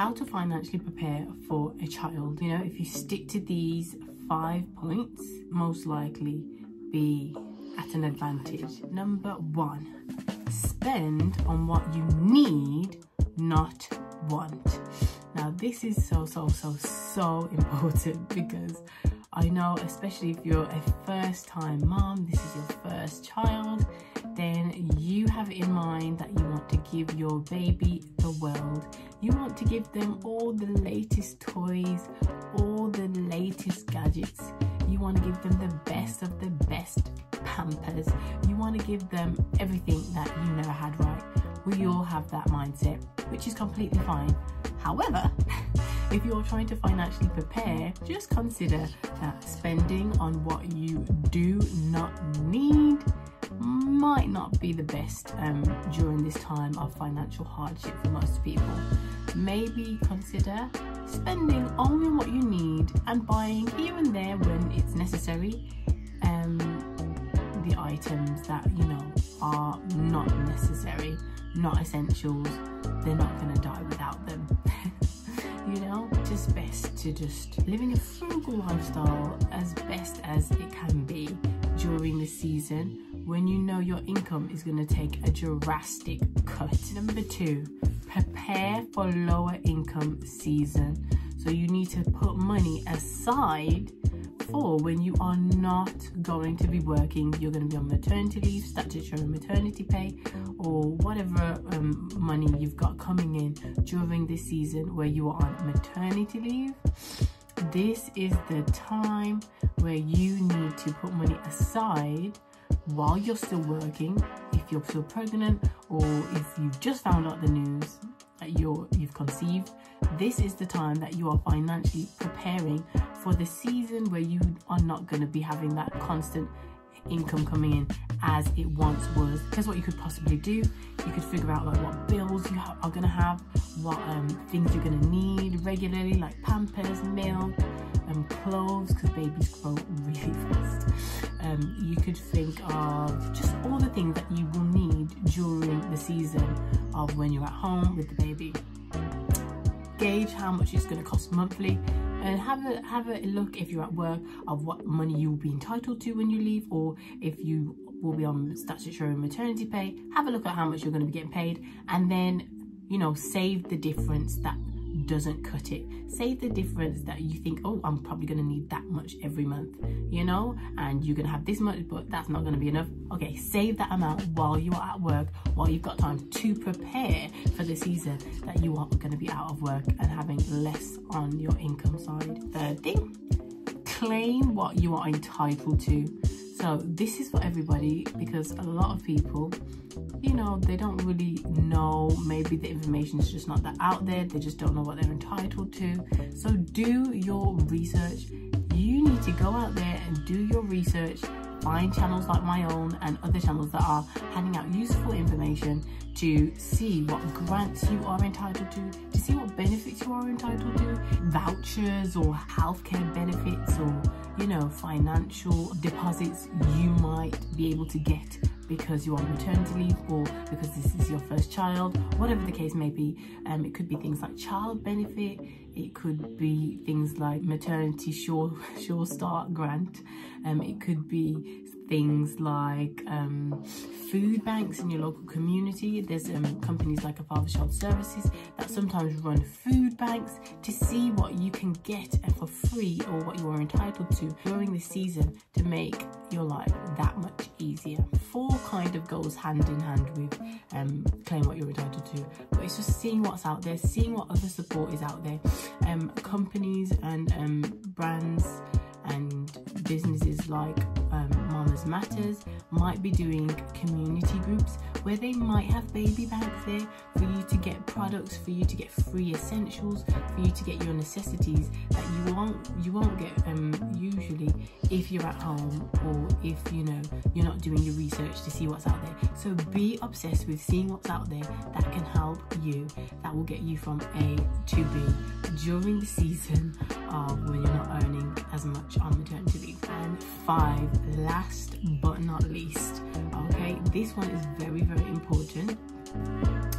how to financially prepare for a child. You know, if you stick to these 5 points, most likely be at an advantage. Number 1, spend on what you need, not want. Now this is so important, because I know, especially if you're a first-time mom, this is your first child, then you have it in mind that you want to give your baby the world. You want to give them all the latest toys, all the latest gadgets. You want to give them the best of the best Pampers. You want to give them everything that you never had, right? We all have that mindset, which is completely fine. However, if you're trying to financially prepare, just consider that spending on what you do not need might not be the best during this time of financial hardship for most people. Maybe consider spending only on what you need and buying here and there when it's necessary the items that, you know, are not necessary, not essentials. They're not gonna die without them. You know, just best to just living a frugal lifestyle as best as it can be during the season when you know your income is going to take a drastic cut. Number 2, prepare for lower income season. So you need to put money aside for when you are not going to be working. You're going to be on maternity leave, statutory maternity pay, or whatever money you've got coming in during this season where you are on maternity leave. This is the time where you need to put money aside while you're still working, if you're still pregnant, or if you've just found out the news that you've conceived. This is the time that you are financially preparing for the season where you are not going to be having that constant income coming in as it once was. Here's what you could possibly do. You could figure out like what bills you are going to have, what things you're going to need regularly, like Pampers, milk, clothes, because babies grow really fast. You could think of just all the things that you will need during the season of when you're at home with the baby. Gauge how much it's going to cost monthly, and have a look, if you're at work, of what money you will be entitled to when you leave, or if you will be on statutory maternity pay, have a look at how much you're going to be getting paid, and then, you know, save the difference that doesn't cut it. Save the difference that you think, oh, I'm probably going to need that much every month, you know, and you're going to have this much, but that's not going to be enough. Okay, save that amount while you are at work, while you've got time to prepare for the season that you are going to be out of work and having less on your income side. Third thing, claim what you are entitled to. So this is for everybody, because a lot of people, you know, they don't really know, maybe the information is just not that out there, they just don't know what they're entitled to. So do your research. You need to go out there and do your research, find channels like my own and other channels that are handing out useful information to see what grants you are entitled to see what benefits you are entitled to, vouchers or healthcare benefits, or, you know, financial deposits you might be able to get because you're on maternity leave, or because this is your first child, whatever the case may be. It could be things like child benefit, it could be things like maternity sure start grant, it could be things like food banks in your local community. There's companies like a Father's Child Services that sometimes run food banks to see what you can get for free or what you are entitled to during the season to make your life that much easier. 4 kind of goes hand in hand with claim what you're entitled to, but it's just seeing what's out there, seeing what other support is out there. Companies and brands and businesses like Mamas Matters might be doing community groups where they might have baby banks there for you to get products, for you to get free essentials, for you to get your necessities that you won't get usually if you're at home, or if, you know, you're not doing your research to see what's out there. So be obsessed with seeing what's out there that can help you, that will get you from A to B during the season of when you're not earning as much on maternity leave. And 5, last but not least, okay, this one is very, very important,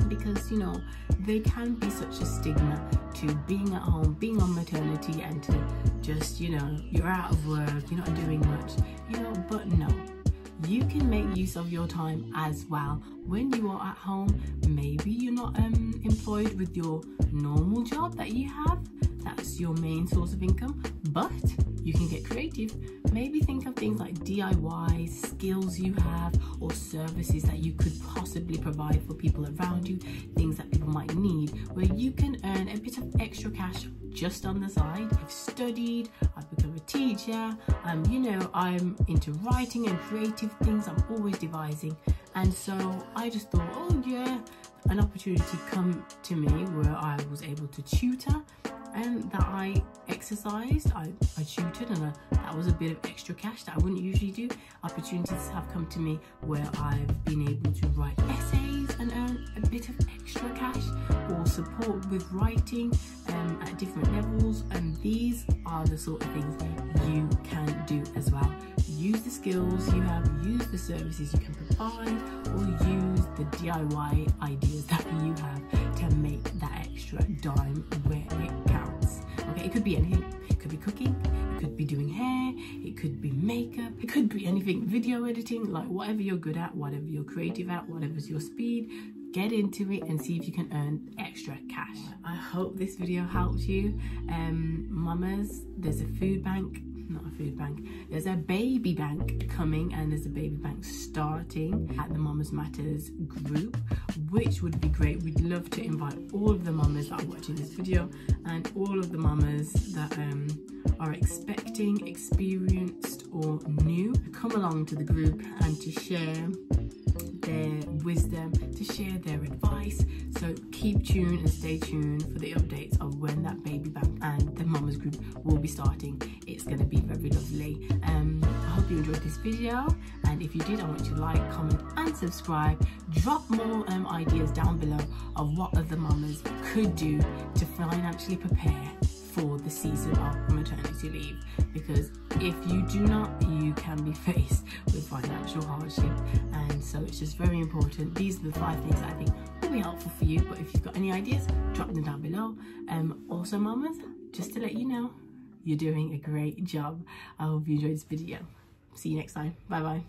because, you know, there can be such a stigma to being at home, being on maternity, and to just, you know, you're out of work, you're not doing much, you know. But no, you can make use of your time as well when you are at home. Maybe you're not employed with your normal job that you have, that's your main source of income, but you can get creative. Maybe think of things like DIY skills you have, or services that you could possibly provide for people around you, things that people might need, where you can earn a bit of extra cash just on the side. I've studied, I've become a teacher, you know, I'm into writing and creative things, I'm always devising. And so I just thought, oh yeah, an opportunity come to me where I was able to tutor, and that I exercised, I tutored, and that was a bit of extra cash that I wouldn't usually do. Opportunities have come to me where I've been able to write essays and earn a bit of extra cash, or support with writing at different levels. And these are the sort of things you can do as well. Use the skills you have, use the services you can provide, or use the DIY ideas that you have to make that extra dime where it counts. Okay, it could be anything. It could be cooking, it could be doing hair, it could be makeup, it could be anything, video editing, like whatever you're good at, whatever you're creative at, whatever's your speed, get into it and see if you can earn extra cash. I hope this video helps you. Mamas, there's a food bank, not a food bank, there's a baby bank coming, and there's a baby bank starting at the Mamas Matters group, which would be great. We'd love to invite all of the mamas that are watching this video, and all of the mamas that are expecting, experienced or new, to come along to the group and to share their wisdom, to share their advice. So keep tuned and stay tuned for the updates of when that baby bank and the mamas group will be starting. It's going to be very lovely. I hope you enjoyed this video, and if you did, I want you to like, comment and subscribe. Drop more ideas down below of what other mamas could do to financially prepare for the season of maternity leave, because if you do not, you can be faced with financial hardship. And so it's just very important. These are the 5 things that I think will be helpful for you, but if you've got any ideas, drop them down below. Also mamas, just to let you know, you're doing a great job. I hope you enjoyed this video. See you next time. Bye bye.